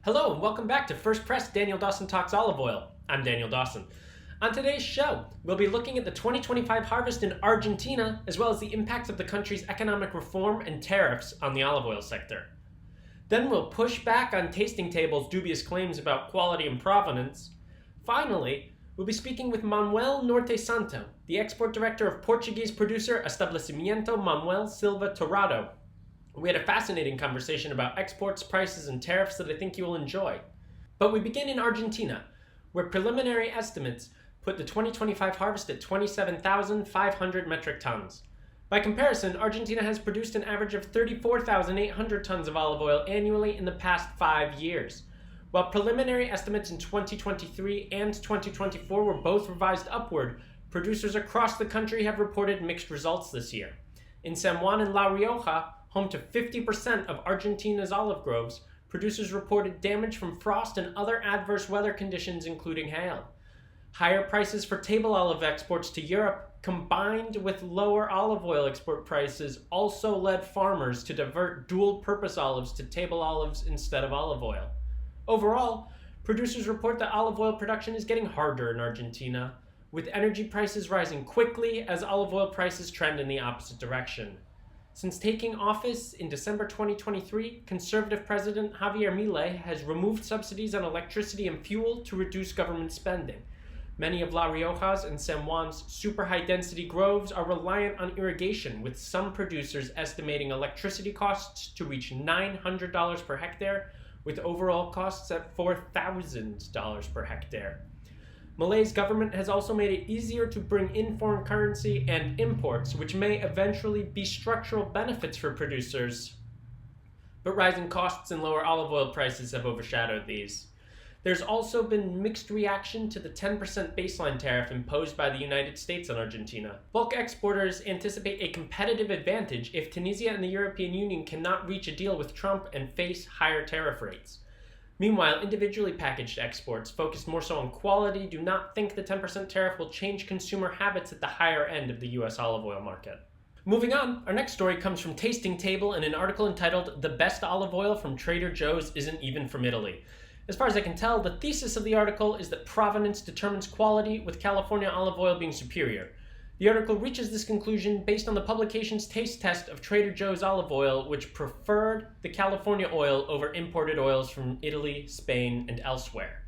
Hello and welcome back to First Press Dawson Talks Olive Oil. I'm Daniel Dawson. On today's show, we'll be looking at the 2025 harvest in Argentina, as well as the impacts of the country's economic reform and tariffs on the olive oil sector. Then we'll push back on Tasting Table's dubious claims about quality and provenance. Finally, we'll be speaking with Manuel Norte Santo, the export director of Portuguese producer Est Manual Silva Torrado. We had a fascinating conversation about exports, prices, and tariffs that I think you will enjoy. But we begin in Argentina, where preliminary estimates put the 2025 harvest at 27,500 metric tons. By comparison, Argentina has produced an average of 34,800 tons of olive oil annually in the past 5 years. While preliminary estimates in 2023 and 2024 were both revised upward, producers across the country have reported mixed results this year. In San Juan and La Rioja, home to 50% of Argentina's olive groves, producers reported damage from frost and other adverse weather conditions, including hail. Higher prices for table olive exports to Europe, combined with lower olive oil export prices, also led farmers to divert dual-purpose olives to table olives instead of olive oil. Overall, producers report that olive oil production is getting harder in Argentina, with energy prices rising quickly as olive oil prices trend in the opposite direction. Since taking office in December 2023, conservative President Javier Milei has removed subsidies on electricity and fuel to reduce government spending. Many of La Rioja's and San Juan's super high-density groves are reliant on irrigation, with some producers estimating electricity costs to reach $900 per hectare, with overall costs at $4,000 per hectare. Malay's government has also made it easier to bring in foreign currency and imports, which may eventually be structural benefits for producers. But rising costs and lower olive oil prices have overshadowed these. There's also been mixed reaction to the 10% baseline tariff imposed by the United States on Argentina. Bulk exporters anticipate a competitive advantage if Tunisia and the European Union cannot reach a deal with Trump and face higher tariff rates. Meanwhile, individually packaged exports, focused more so on quality, do not think the 10% tariff will change consumer habits at the higher end of the U.S. olive oil market. Moving on, our next story comes from Tasting Table in an article entitled "The Best Olive Oil from Trader Joe's Isn't Even from Italy." As far as I can tell, the thesis of the article is that provenance determines quality, with California olive oil being superior. The article reaches this conclusion based on the publication's taste test of Trader Joe's olive oil, which preferred the California oil over imported oils from Italy, Spain, and elsewhere.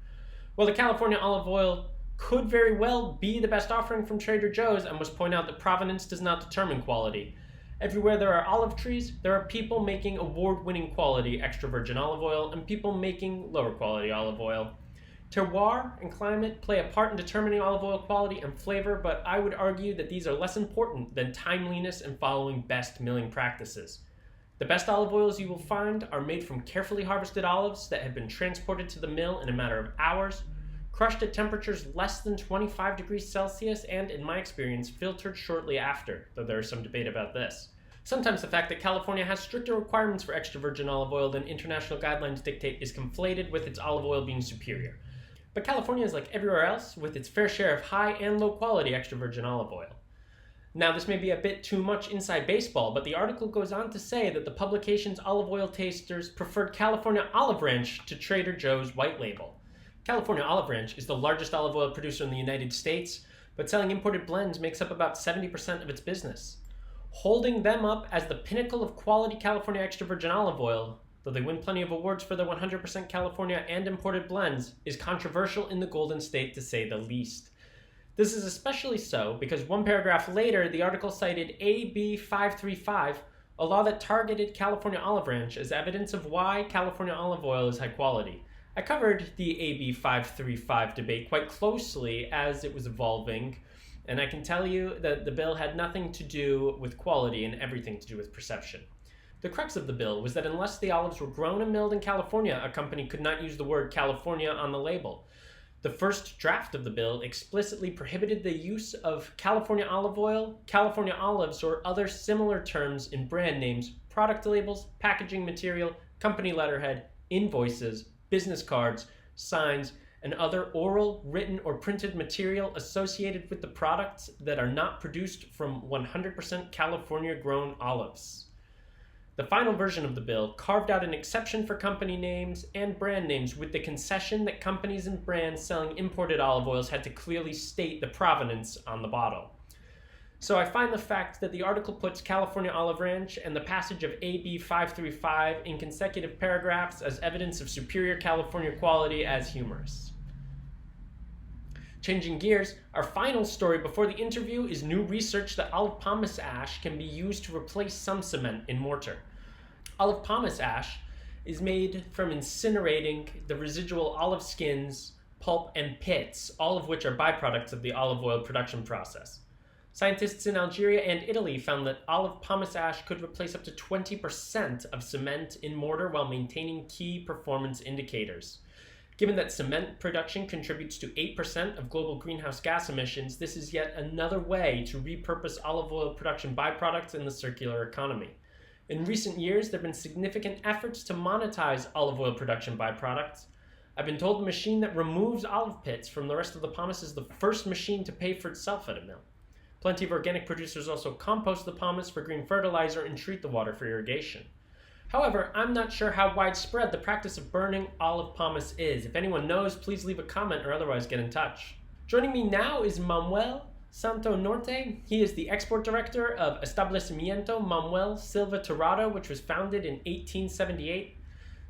While the California olive oil could very well be the best offering from Trader Joe's, I must point out that provenance does not determine quality. Everywhere there are olive trees, there are people making award-winning quality extra virgin olive oil and people making lower quality olive oil. Terroir and climate play a part in determining olive oil quality and flavor, but I would argue that these are less important than timeliness and following best milling practices. The best olive oils you will find are made from carefully harvested olives that have been transported to the mill in a matter of hours, crushed at temperatures less than 25 degrees Celsius, and, in my experience, filtered shortly after, though there is some debate about this. Sometimes the fact that California has stricter requirements for extra virgin olive oil than international guidelines dictate is conflated with its olive oil being superior. But California is like everywhere else, with its fair share of high and low quality extra virgin olive oil. Now, this may be a bit too much inside baseball, but the article goes on to say that the publication's olive oil tasters preferred California Olive Ranch to Trader Joe's White Label. California Olive Ranch is the largest olive oil producer in the United States, but selling imported blends makes up about 70% of its business. Holding them up as the pinnacle of quality California extra virgin olive oil, though they win plenty of awards for their 100% California and imported blends, is controversial in the Golden State to say the least. This is especially so because one paragraph later, the article cited AB 535, a law that targeted California Olive Ranch as evidence of why California olive oil is high quality. I covered the AB 535 debate quite closely as it was evolving, and I can tell you that the bill had nothing to do with quality and everything to do with perception. The crux of the bill was that unless the olives were grown and milled in California, a company could not use the word California on the label. The first draft of the bill explicitly prohibited the use of California olive oil, California olives, or other similar terms in brand names, product labels, packaging material, company letterhead, invoices, business cards, signs, and other oral, written, or printed material associated with the products that are not produced from 100% California-grown olives. The final version of the bill carved out an exception for company names and brand names with the concession that companies and brands selling imported olive oils had to clearly state the provenance on the bottle. So I find the fact that the article puts California Olive Ranch and the passage of AB 535 in consecutive paragraphs as evidence of superior California quality as humorous. Changing gears, our final story before the interview is new research that olive pomace ash can be used to replace some cement in mortar. Olive pomace ash is made from incinerating the residual olive skins, pulp, and pits, all of which are byproducts of the olive oil production process. Scientists in Algeria and Italy found that olive pomace ash could replace up to 20% of cement in mortar while maintaining key performance indicators. Given that cement production contributes to 8% of global greenhouse gas emissions, this is yet another way to repurpose olive oil production byproducts in the circular economy. In recent years, there have been significant efforts to monetize olive oil production byproducts. I've been told the machine that removes olive pits from the rest of the pomace is the first machine to pay for itself at a mill. Plenty of organic producers also compost the pomace for green fertilizer and treat the water for irrigation. However, I'm not sure how widespread the practice of burning olive pomace is. If anyone knows, please leave a comment or otherwise get in touch. Joining me now is Manuel Santo Norte. He is the export director of Establecimiento Manuel Silva Torrado, which was founded in 1878.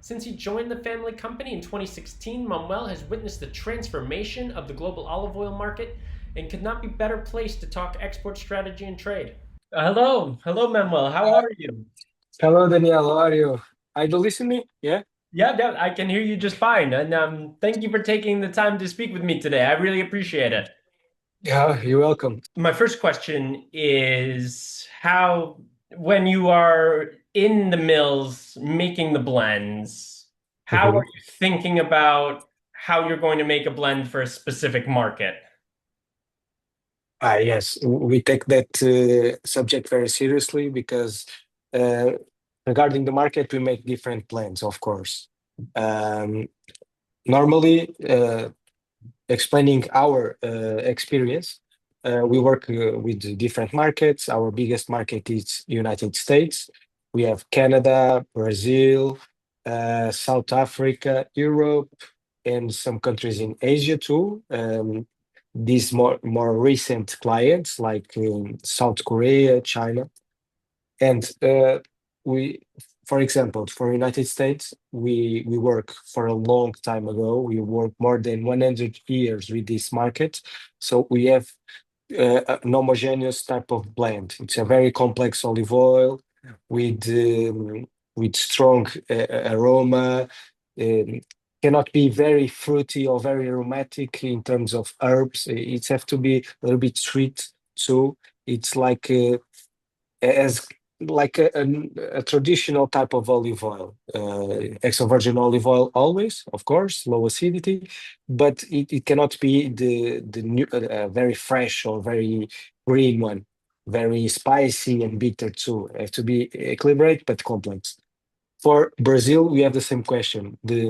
Since he joined the family company in 2016, Manuel has witnessed the transformation of the global olive oil market and could not be better placed to talk export strategy and trade. Hello, Manuel. How are you? Hello, Daniel. How are you? Are you listening? Yeah? Yeah, I can hear you just fine. And thank you for taking the time to speak with me today. I really appreciate it. Yeah, you're welcome. My first question is how, when you are in the mills making the blends, how are Mhm. you thinking about how you're going to make a blend for a specific market? Yes, we take that subject very seriously because uh, regarding the market, we make different plans, of course. Um, Normally, explaining our experience, we work with different markets. Our biggest market is United States. We have Canada, Brazil, South Africa, Europe, and some countries in Asia too. These more recent clients like South Korea, China, and we, for example, for United States, we work for a long time ago. We work more than 100 years with this market, so we have an homogeneous type of blend. It's a very complex olive oil with strong aroma. Um, Cannot be very fruity or very aromatic in terms of herbs. It have to be a little bit sweet too. It's like as like a traditional type of olive oil, extra virgin olive oil, always, of course, low acidity, but it cannot be the new, very fresh or very green one, very spicy and bitter too. It have to be equilibrated but complex. For Brazil, we have the same question. The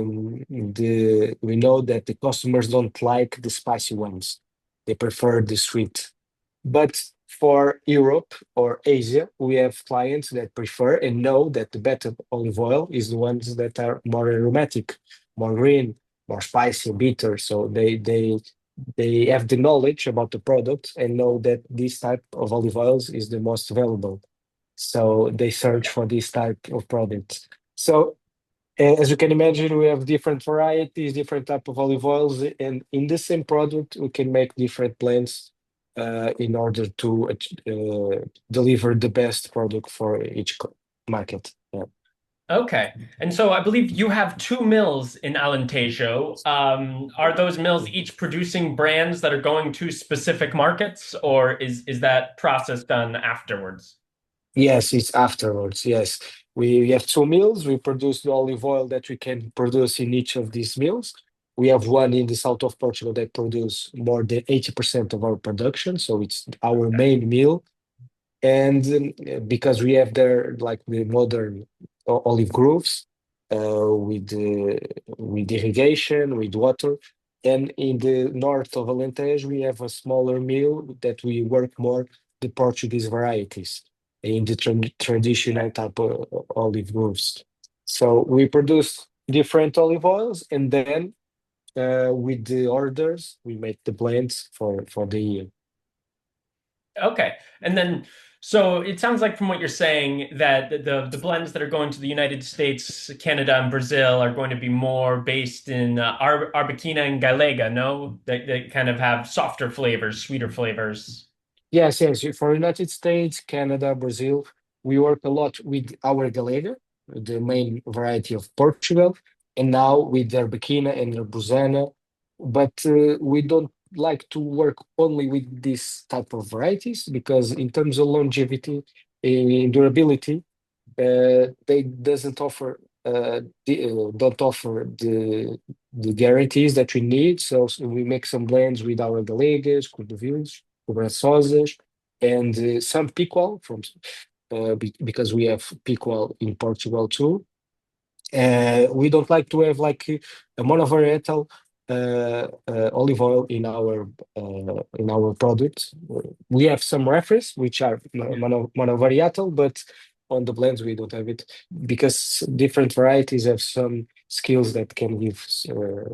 We know that the customers don't like the spicy ones; they prefer the sweet. But for Europe or Asia, we have clients that prefer and know that the better olive oil is the ones that are more aromatic, more green, more spicy, bitter. So they have the knowledge about the product and know that this type of olive oils is the most valuable. So they search for this type of product. So as you can imagine, we have different varieties, different type of olive oils, and in the same product, we can make different blends in order to deliver the best product for each market. Yeah. Okay. And so I believe you have two mills in Alentejo. Are those mills each producing brands that are going to specific markets, or is that process done afterwards? Yes, it's afterwards. Yes, we have two mills. We produce the olive oil that we can produce in each of these mills. We have one in the south of Portugal that produce more than 80% of our production, so it's our main mill. And because we have there like the modern olive groves with irrigation, with water. And in the north of Alentejo, we have a smaller mill that we work more the Portuguese varieties. in the traditional type of olive groves. So we produce different olive oils, and then with the orders, we make the blends for the year. Okay. And then, so it sounds like from what you're saying that the blends that are going to the United States, Canada, and Brazil are going to be more based in Arbequina and Galega, no? They kind of have softer flavors, sweeter flavors. Yes, yes. For United States, Canada, Brazil, we work a lot with our Galega, the main variety of Portugal, and now with their Arbequina and their Busana. But we don't like to work only with this type of varieties because in terms of longevity and durability, they doesn't offer don't offer the guarantees that we need. So we make some blends with our Galegas, Cordovilhos, Cobraçosas, and some Picual because we have Picual in Portugal too. We don't like to have like a monovarietal olive oil in our products. We have some reference which are monovarietal, but on the blends we don't have it because different varieties have some skills that can give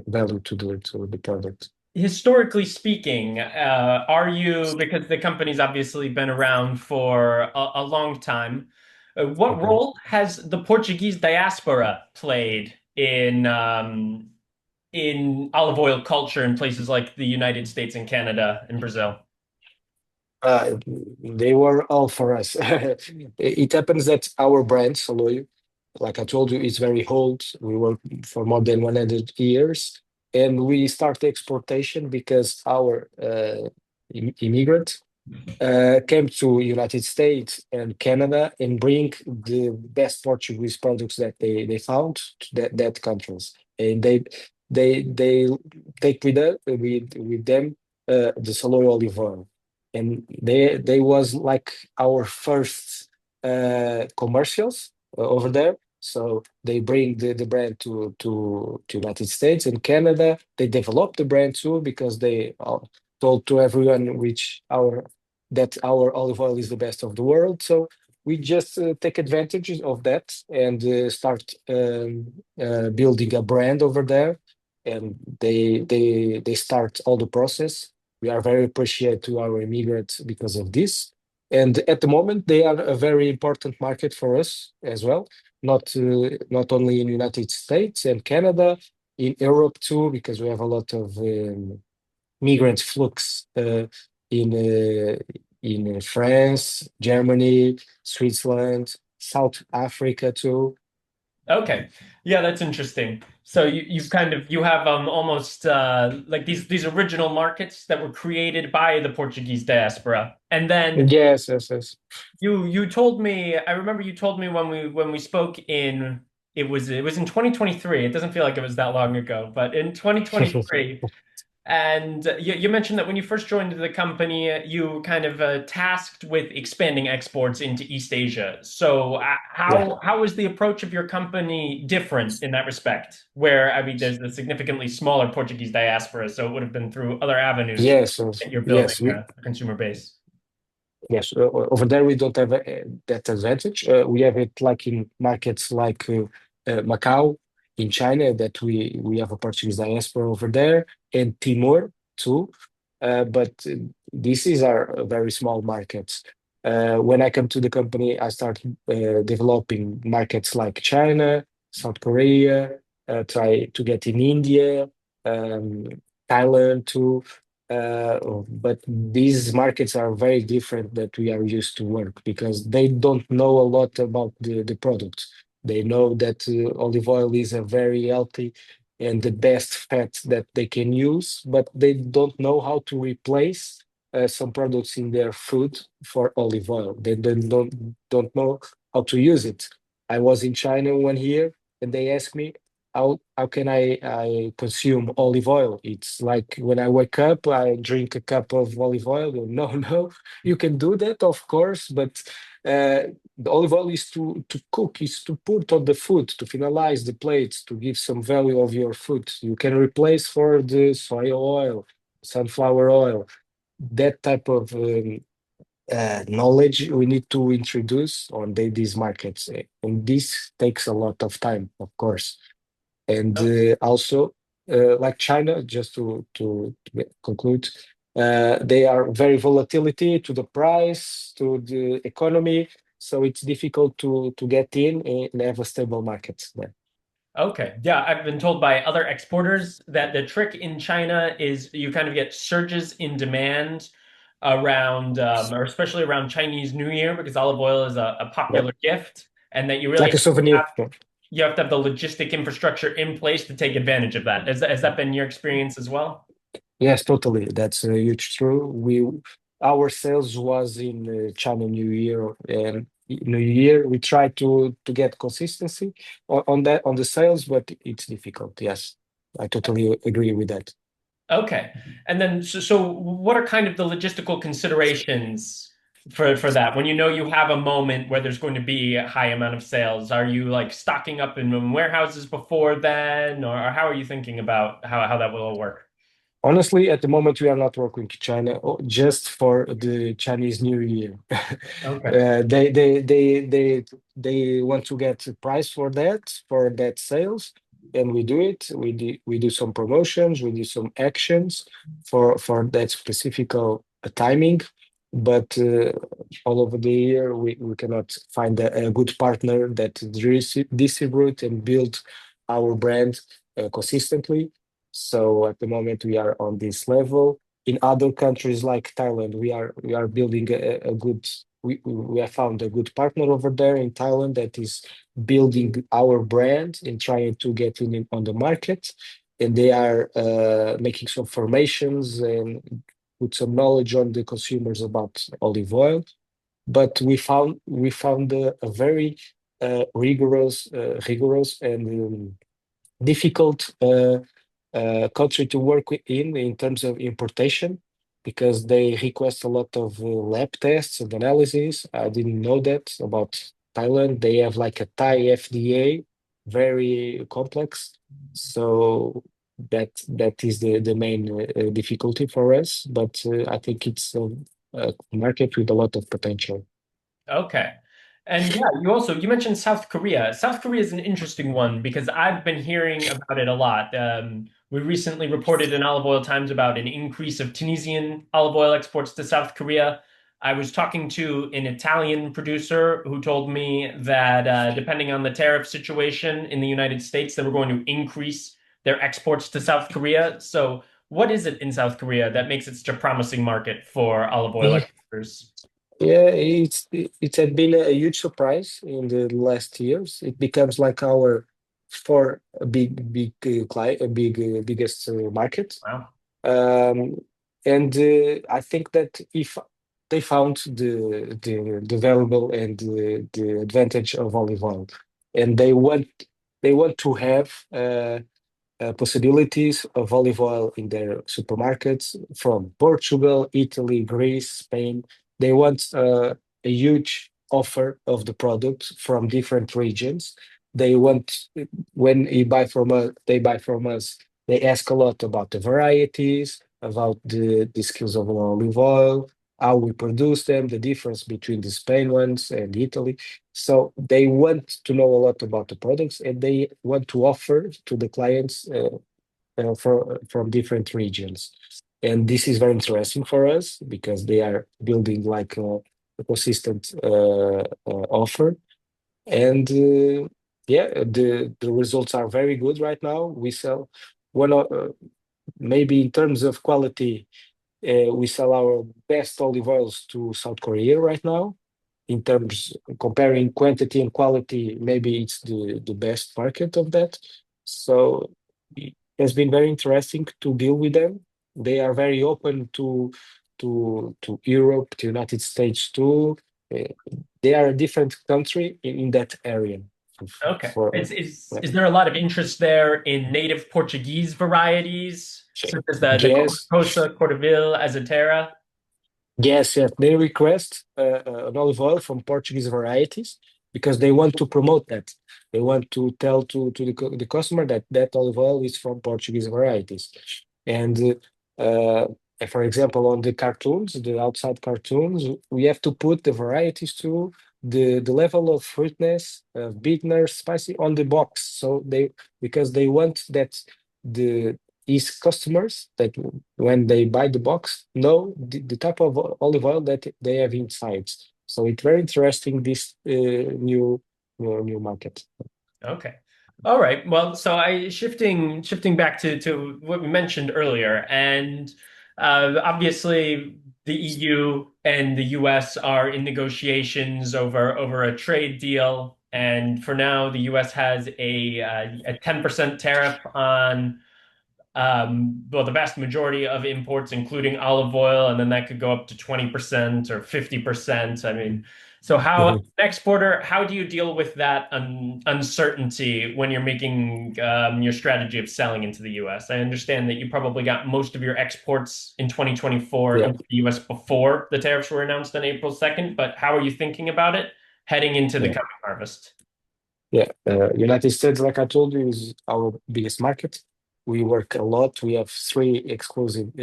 value to the product. Historically speaking, are you, because the company's obviously been around for a long time, what Okay. role has the Portuguese diaspora played in olive oil culture in places like the United States and Canada and Brazil? Uh, they were all for us. It happens that our brand, Saloio, like I told you, is very old. We work for more than 100 years, and we start exportation because our immigrant came to United States and Canada and bring the best Portuguese products that they found to that countries. And they take with them the Saloy olive oil. And they was like our first commercials over there. So they bring the brand to United States and Canada. They develop the brand too because they told to everyone which our that our olive oil is the best of the world. So we just take advantage of that and start building a brand over there. And they start all the process. We are very appreciative to our immigrants because of this. And at the moment, they are a very important market for us as well. Not only in United States and Canada, in Europe too, because we have a lot of migrant flux in France, Germany, Switzerland, South Africa too. Okay. Yeah, that's interesting. So you've kind of you have almost like these original markets that were created by the Portuguese diaspora. And then Yes, yes, yes. you told me, I remember you told me when we spoke in it was in 2023. It doesn't feel like it was that long ago, but in 2023. And you mentioned that when you first joined the company, you kind of tasked with expanding exports into East Asia. So Yeah. how is the approach of your company different in that respect? Where, I mean, there's a significantly smaller Portuguese diaspora, so it would have been through other avenues Yes, yes, that you're building yes. We a consumer base. Yes, over there we don't have that advantage. We have it like in markets like Macau in China that we have a Portuguese diaspora over there and Timor too. But this is our very small markets. When I come to the company, I start developing markets like China, South Korea, try to get in India, um, Thailand too. But these markets are very different that we are used to work because they don't know a lot about the product. They know that olive oil is a very healthy and the best fat that they can use, but they don't know how to replace some products in their food for olive oil. They don't know how to use it. I was in China 1 year and they asked me, how can I consume olive oil? It's like when I wake up, I drink a cup of olive oil. No, no, you can do that, of course, but the olive oil is to cook, is to put on the food, to finalize the plates, to give some value of your food. You can replace for the soy oil, sunflower oil, that type of knowledge we need to introduce on these markets, and this takes a lot of time, of course. And also, like China, just to conclude, they are very volatility to the price, to the economy, so it's difficult to get in and have a stable market there. Okay. Yeah, I've been told by other exporters that the trick in China is you kind of get surges in demand around, or especially around Chinese New Year, because olive oil is a Yeah, popular gift, and that you really like a souvenir. have, you have to have the logistic infrastructure in place to take advantage of that. Has that been your experience as well? Yes, totally. That's a huge true. Our sales was in China New Year, and New Year we try to get consistency on that on the sales, but it's difficult. Yes, I totally agree with that. Okay. And then, so what are kind of the logistical considerations for that? When you know you have a moment where there's going to be a high amount of sales, are you like stocking up in warehouses before then, or how are you thinking about how that will all work? Honestly, at the moment, we are not working in China just for the Chinese New Year. Okay. They want to get a price for that sales, and we do it. We do some promotions, we do some actions for that specific timing. But all over the year, we cannot find a good partner that distribute and build our brand consistently. So at the moment we are on this level. In other countries like Thailand, we are building a good. We have found a good partner over there in Thailand that is building our brand and trying to get in on the market. And they are making some formations and put some knowledge on the consumers about olive oil. But we found a very rigorous and difficult country to work in terms of importation because they request a lot of lab tests and analysis. I didn't know that about Thailand. They have like a Thai FDA, very complex. So that is the main difficulty for us. But I think it's a market with a lot of potential. Okay. And yeah, you mentioned South Korea. South Korea is an interesting one because I've been hearing about it a lot. We recently reported in Olive Oil Times about an increase of Tunisian olive oil exports to South Korea. I was talking to an Italian producer who told me that depending on the tariff situation in the United States, they were going to increase their exports to South Korea. So, what is it in South Korea that makes it such a promising market for olive oil exporters? Yeah, it had been a huge surprise in the last years. It becomes like our for a big client, a biggest market. Wow. Um, and I think that if they found the valuable and the advantage of olive oil, and they want to have possibilities of olive oil in their supermarkets from Portugal, Italy, Greece, Spain. They want a huge offer of the product from different regions. They want when they buy from us. They ask a lot about the varieties, about the skills of olive oil, how we produce them, the difference between the Spain ones and Italy. So they want to know a lot about the products and they want to offer to the clients from different regions. And this is very interesting for us because they are building like a consistent offer. And yeah, the results are very good right now. We sell one maybe in terms of quality, we sell our best olive oils to South Korea right now in terms comparing quantity and quality, maybe it's the best market of that. So it has been very interesting to deal with them. They are very open to Europe, to United States too. Uh, they are a different country in that area. Okay. For Is there a lot of interest there in native Portuguese varieties, such as the yes, Cosa, Cordovil, Azetera? yes, yes. They request an olive oil from Portuguese varieties because they want to promote that. They want to tell to the customer that that olive oil is from Portuguese varieties. And for example, on the cartoons, the outside cartoons, we have to put the varieties to the level of fruitness, bitterness, spicy on the box. So they because they want that the these customers that when they buy the box know the type of olive oil that they have inside. So it's very interesting this new market. Okay. All right. Well, so I shifting back to what we mentioned earlier, and obviously the EU and the US are in negotiations over a trade deal, and for now the US has a 10% tariff on well, the vast majority of imports, including olive oil, and then that could go up to 20% or 50%. I mean, so how, Mhm. an exporter, how do you deal with that uncertainty when you're making your strategy of selling into the US? I understand that you probably got most of your exports in 2024 Yeah, into the US before the tariffs were announced on April 2nd, but how are you thinking about it heading into the yeah. coming harvest? Yeah, United States, like I told you, is our biggest market. We work a lot. We have three exclusive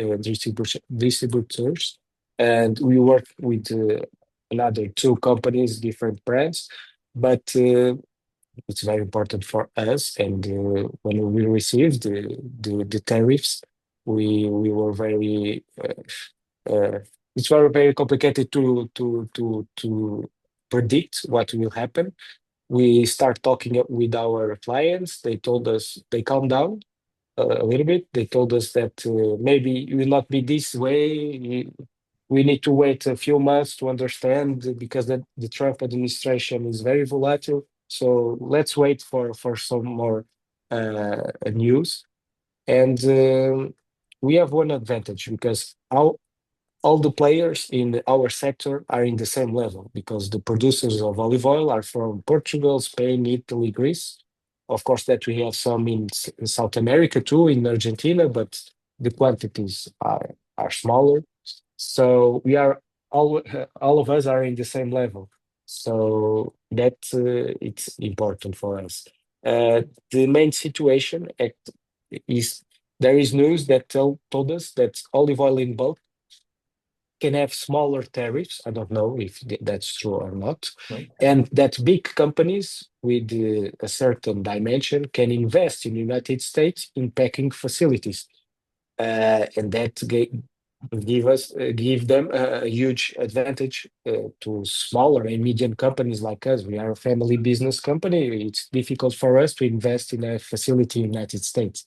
distributors, and we work with another two companies, different brands. But it's very important for us. And when we received the tariffs, we were very it's very complicated to predict what will happen. We start talking with our clients. They told us they calmed down a little bit. They told us that maybe it will not be this way. We need to wait a few months to understand because the Trump administration is very volatile. So let's wait for some more news. And we have one advantage because all the players in our sector are in the same level because the producers of olive oil are from Portugal, Spain, Italy, Greece. Of course, that we have some in South America too, in Argentina, but the quantities are smaller. So we are all of us are in the same level. So that it's important for us. The main situation is there is news that told us that olive oil in bulk can have smaller tariffs. I don't know if that's true or not. No? And that big companies with a certain dimension can invest in the United States in packing facilities. And that give them a huge advantage to smaller and medium companies like us. We are a family business company. It's difficult for us to invest in a facility in the United States.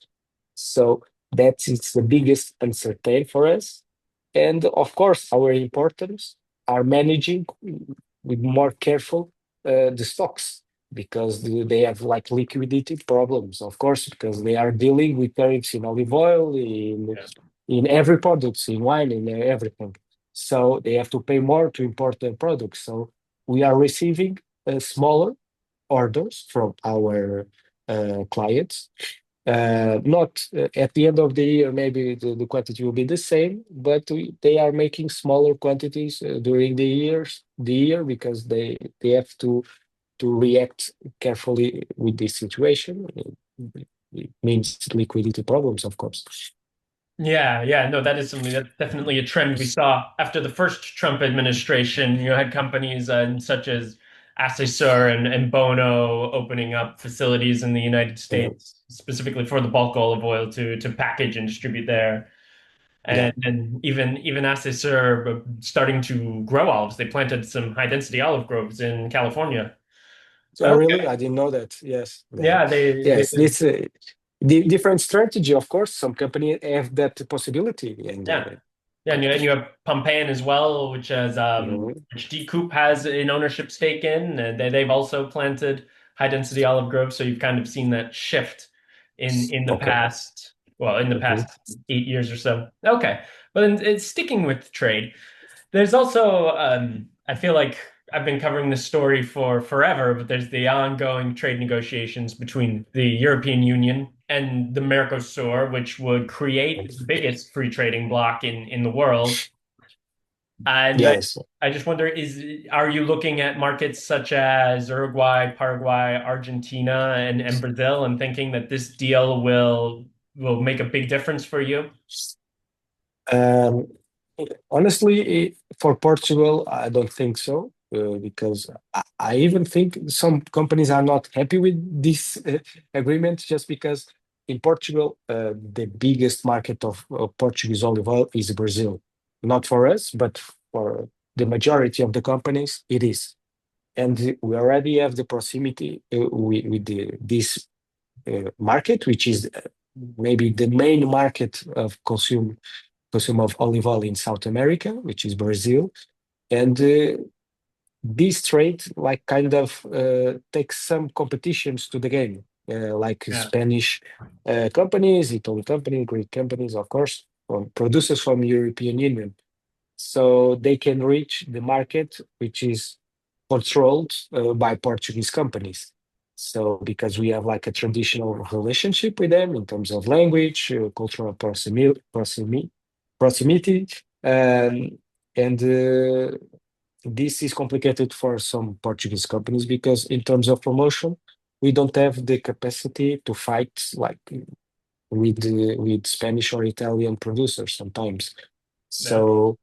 So that is the biggest uncertainty for us. And of course, our importers are managing with more careful the stocks because they have like liquidity problems, of course, because they are dealing with tariffs in olive oil, in every product, in wine, in everything. So they have to pay more to import their products. So we are receiving smaller orders from our clients not at the end of the year, maybe the quantity will be the same, but they are making smaller quantities during the year because they have to react carefully with this situation. It means liquidity problems, of course. Yeah, yeah, no, that is something that's definitely a trend we saw after the first Trump administration. You had companies such as Assessor and Bono opening up facilities in the United Yeah, States, specifically for the bulk olive oil to package and distribute there. yeah. And even Assessor starting to grow olives. They planted some high density olive groves in California. Oh, So really? I didn't know that. Yes, yeah, they yes. This different strategy, of course. Some company have that possibility, and yeah. Yeah, and you have Pompeian as well, mhm. which D Coop has an ownership stake in, and they've also planted high density olive groves. So you've kind of seen that shift in the Okay. past, well, in the Mhm. past 8 years or so. Okay, but then it's sticking with trade. There's also, I feel like I've been covering this story for forever, but there's the ongoing trade negotiations between the European Union and the Mercosur, which would create the biggest free trading bloc in the world. And Yes. I just wonder, are you looking at markets such as Uruguay, Paraguay, Argentina, and Brazil, and thinking that this deal will make a big difference for you? Um, Honestly, for Portugal, I don't think so, because I even think some companies are not happy with this agreement, just because in Portugal, the biggest market of Portuguese olive oil is Brazil. Not for us, but for the majority of the companies, it is. And we already have the proximity with this market, which is maybe the main market of consume of olive oil in South America, which is Brazil. And this trade like kind of takes some competitions to the game, like Yeah. Spanish companies, Italian companies, Greek companies, of course, or producers from European Union. So they can reach the market, which is controlled by Portuguese companies. So because we have like a traditional relationship with them in terms of language, cultural proximity, um, and this is complicated for some Portuguese companies because in terms of promotion, we don't have the capacity to fight like with Spanish or Italian producers sometimes. Yeah. So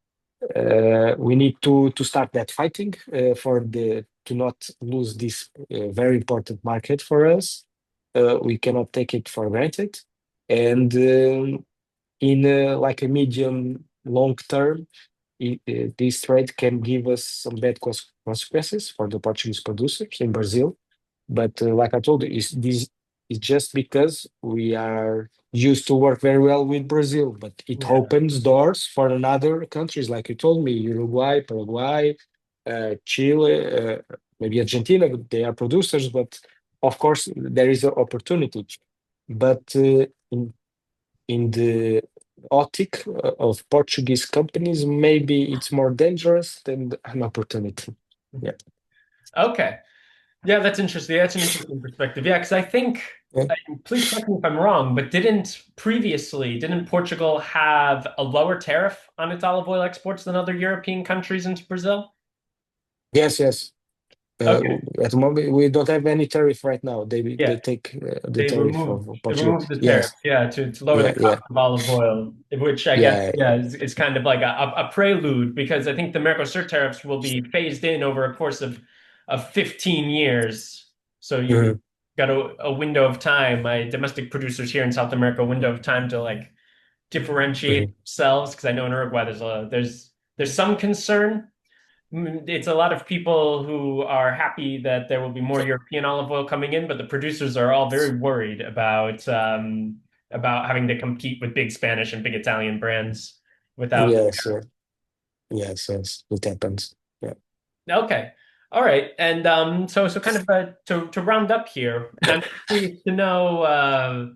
we need to start that fighting for the to not lose this very important market for us. We cannot take it for granted, and in like a medium long term, this trade can give us some bad consequences for the Portuguese producers in Brazil. But like I told you, this is just because we are used to work very well with Brazil, but it Yeah. opens doors for another countries, like you told me, Uruguay, Paraguay, Chile, maybe Argentina. They are producers, but of course there is an opportunity. But in the optic of Portuguese companies, maybe it's more dangerous than an opportunity. Yeah. Okay. Yeah, that's interesting. That's an interesting perspective. Yeah, because I think, Yeah. please correct me if I'm wrong, but didn't Portugal have a lower tariff on its olive oil exports than other European countries into Brazil? Yes, yes. Okay. At the moment, we don't have any tariff right now. They Yeah. take the tariff of They Portugal. removed the tariff, Yes, yeah, to lower the yeah, cost yeah, of olive oil, which I guess, yeah. yeah, is kind of like a prelude because I think the Mercosur tariffs will be phased in over a course of 15 years. So you Mhm, got a window of time, my domestic producers here in South America, a window of time to like differentiate mhm. themselves because I know in Uruguay there's some concern. It's a lot of people who are happy that there will be more European olive oil coming in, but the producers are all very worried about having to compete with big Spanish and big Italian brands without. Yes, yes, yes. It happens. Yeah. Okay, all right, and so kind of to round up here, I'm curious to know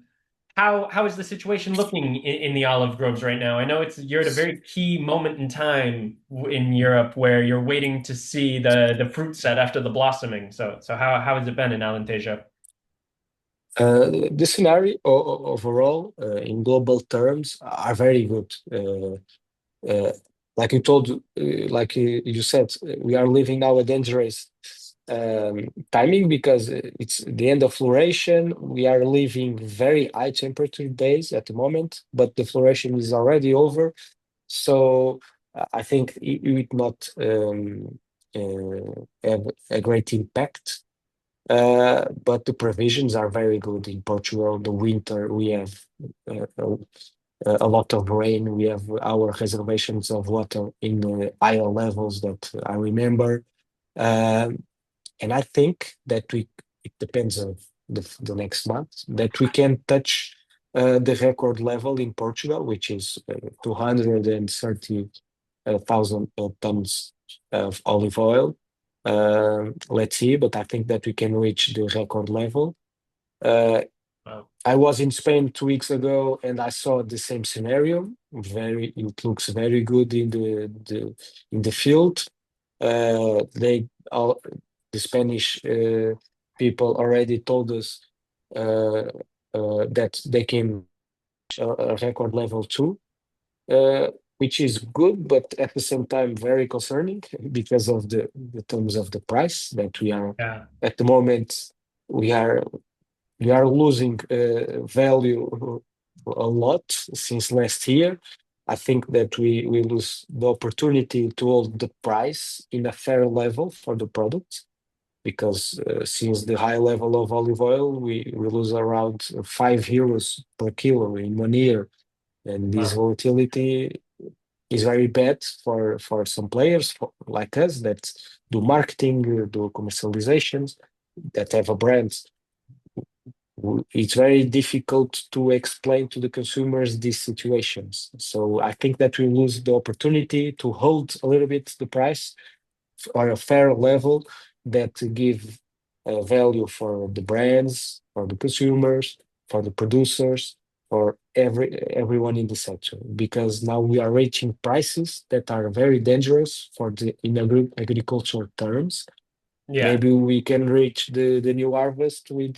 how is the situation looking in the olive groves right now? I know you're at a very key moment in time in Europe where you're waiting to see the fruit set after the blossoming. So how has it been in Alentejo? The scenario overall, in global terms, are very good. Uh, like you told, you said, we are living now a dangerous timing because it's the end of floration. We are living very high temperature days at the moment, but the floration is already over. So I think it would not have a great impact. But the provisions are very good in Portugal. The winter, we have uh, a lot of rain. We have our reservations of water in the higher levels that I remember. Um, and I think that it depends on the next month, that we can touch the record level in Portugal, which is 230,000 tons of olive oil. Let's see, but I think that we can reach the record level. Uh, Wow. I was in Spain 2 weeks ago and I saw the same scenario. It looks very good in the field. They all the Spanish people already told us uh, that they can a record level too, uh, which is good, but at the same time very concerning because of the terms of the price that we are Yeah. at the moment. We are losing value a lot since last year. I think that we lose the opportunity to hold the price in a fair level for the product because since the high level of olive oil, we lose around €5 per kilo in 1 year. And this Wow. volatility is very bad for some players like us that do marketing, do commercializations, that have a brand. It's very difficult to explain to the consumers these situations. So I think that we lose the opportunity to hold a little bit the price or a fair level that give value for the brands, for the consumers, for the producers, for everyone in the sector. Because now we are reaching prices that are very dangerous for the in agricultural terms. Yeah. Maybe we can reach the new harvest with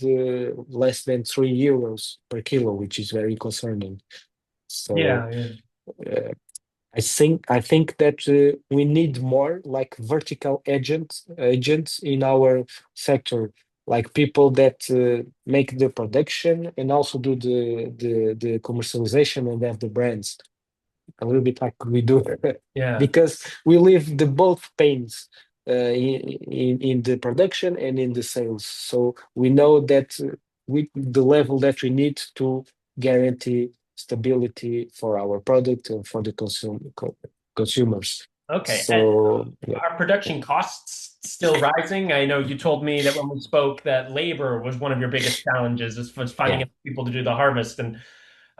less than €3 per kilo, which is very concerning. So Yeah. Yeah. uh, I think that we need more like vertical agents in our sector, like people that make the production and also do the commercialization and have the brands a little bit like we do Yeah. because we live the both pains in the production and in the sales. So we know that with the level that we need to guarantee stability for our product and for the consumers. Okay. And So yeah, are production costs still rising? I know you told me that when we spoke that labor was one of your biggest challenges as was finding yeah, enough people to do the harvest. And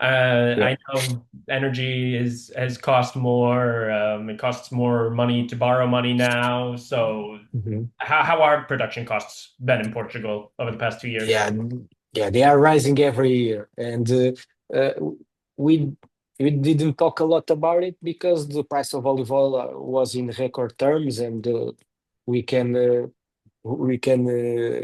yeah. I know energy has cost more. It costs more money to borrow money now. So Mhm. how are production costs been in Portugal over the past 2 years? Yeah, yeah, they are rising every year, and uh, we we didn't talk a lot about it because the price of olive oil was in record terms, and we can uh, we can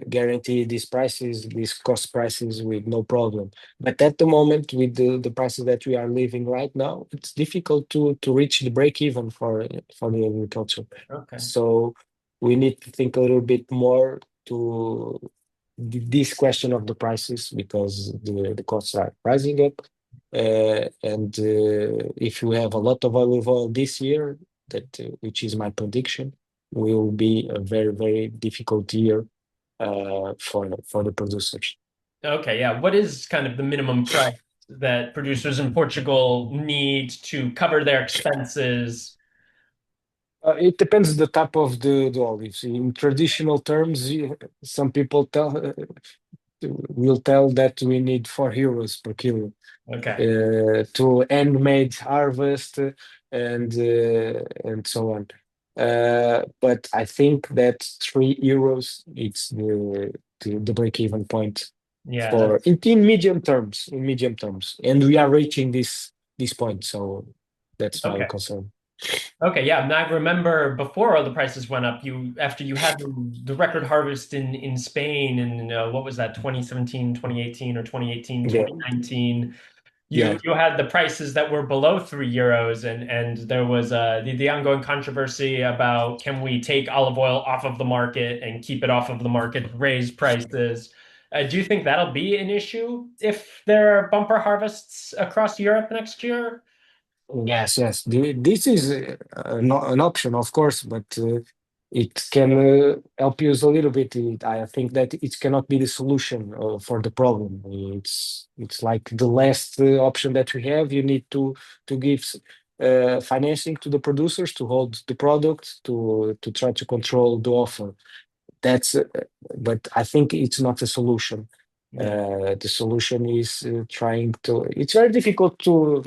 guarantee these prices, these cost prices with no problem. But at the moment, with the prices that we are living right now, it's difficult to reach the break even for the agriculture. Okay. So we need to think a little bit more to this question of the prices because the costs are rising up. And if you have a lot of olive oil this year, that which is my prediction, will be a very, very difficult year for the producers. Okay, yeah. What is kind of the minimum price that producers in Portugal need to cover their expenses? It depends the type of the olives. In traditional terms, some people will tell that we need €4 per kilo Okay. to handmade harvest and so on. But I think that €3 it's the break-even point Yeah, for that's in medium terms, and we are reaching this point, so that's my okay. concern. Okay, yeah. And I remember before all the prices went up, you after you had the record harvest in Spain in what was that, 2017, 2018, or 2018, Yeah, 2019. yeah, You had the prices that were below €3, and there was the ongoing controversy about can we take olive oil off of the market and keep it off of the market, raise prices. Do you think that'll be an issue if there are bumper harvests across Europe next year? yes, yes. This is an option, of course, but it can help you a little bit. I think that it cannot be the solution for the problem. It's like the last option that we have. You need to give financing to the producers to hold the product to try to control the offer. That's but I think it's not a solution. Yeah. The solution is trying to. It's very difficult to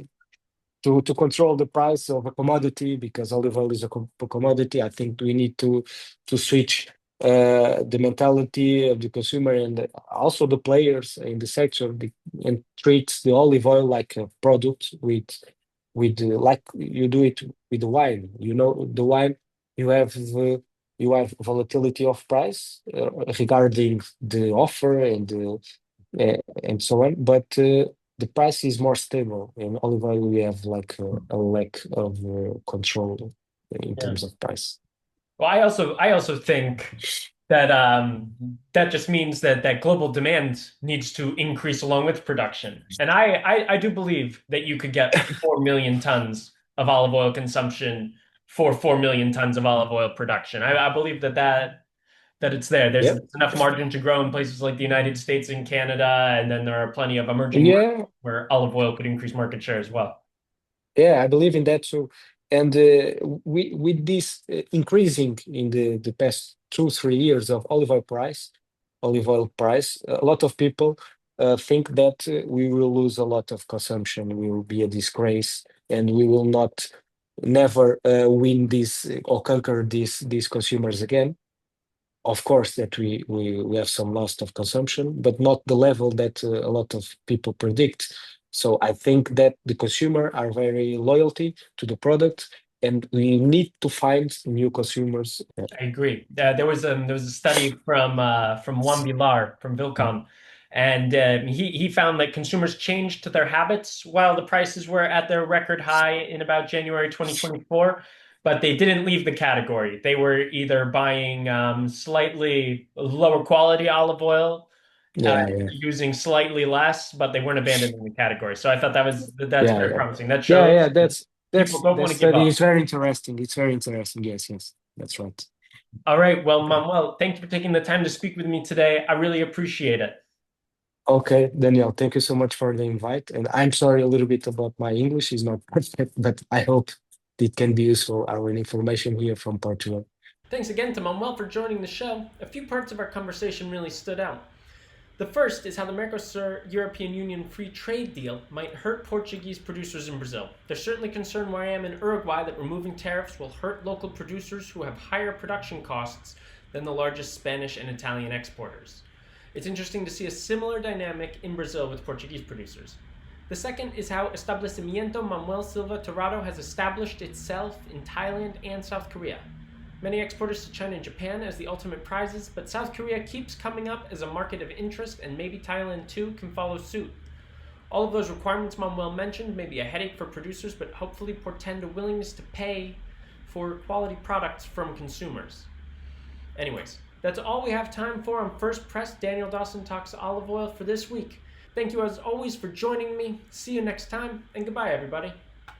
control the price of a commodity because olive oil is a commodity. I think we need to switch the mentality of the consumer and also the players in the sector and treat the olive oil like a product like you do it with the wine. You know, the wine you have volatility of price regarding the offer and so on. But the price is more stable. In olive oil, we have like a lack of control in Yeah. terms of price. Well, I also think that just means that global demand needs to increase along with production. And I do believe that you could get 4 million tons of olive oil consumption for 4 million tons of olive oil production. I believe that it's there. There's Yeah, enough margin to grow in places like the United States and Canada, and then there are plenty of emerging markets yeah, where olive oil could increase market share as well. yeah. I believe in that too. And we with this increasing in the past 2 3 years of olive oil price, a lot of people think that we will lose a lot of consumption. We will be a disgrace, and we will not never win this or conquer these consumers again. Of course, that we have some loss of consumption, but not the level that a lot of people predict. So I think that the consumer are very loyalty to the product, and we need to find new consumers. I agree. There was a study from Juan Vilar from Vilcom, and he found that consumers changed their habits while the prices were at their record high in about January 2024, but they didn't leave the category. They were either buying slightly lower quality olive oil, Yeah, yeah, using slightly less, but they weren't abandoning the category. So I thought that's yeah, very yeah, promising. That yeah, yeah. shows people don't That want to give study is up. very interesting. It's very interesting. Yes, yes, that's right. All right. Well, Okay. Manuel, thank you for taking the time to speak with me today. I really appreciate it. Okay, Danielle, thank you so much for the invite. And I'm sorry a little bit about my English is not perfect, but I hope it can be useful, our information here from Portugal. Thanks again to Manuel for joining the show. A few parts of our conversation really stood out. The first is how the Mercosur European Union free trade deal might hurt Portuguese producers in Brazil. There's certainly concern where I am in Uruguay that removing tariffs will hurt local producers who have higher production costs than the largest Spanish and Italian exporters. It's interesting to see a similar dynamic in Brazil with Portuguese producers. The second is how Establecimiento Manuel Silva Torrado has established itself in Thailand and South Korea. Many exporters to China and Japan as the ultimate prizes, but South Korea keeps coming up as a market of interest, and maybe Thailand too can follow suit. All of those requirements Manuel mentioned may be a headache for producers, but hopefully portend a willingness to pay for quality products from consumers. Anyways, that's all we have time for on First Press Daniel Dawson Talks Olive Oil for this week. Thank you as always for joining me. See you next time, and goodbye, everybody.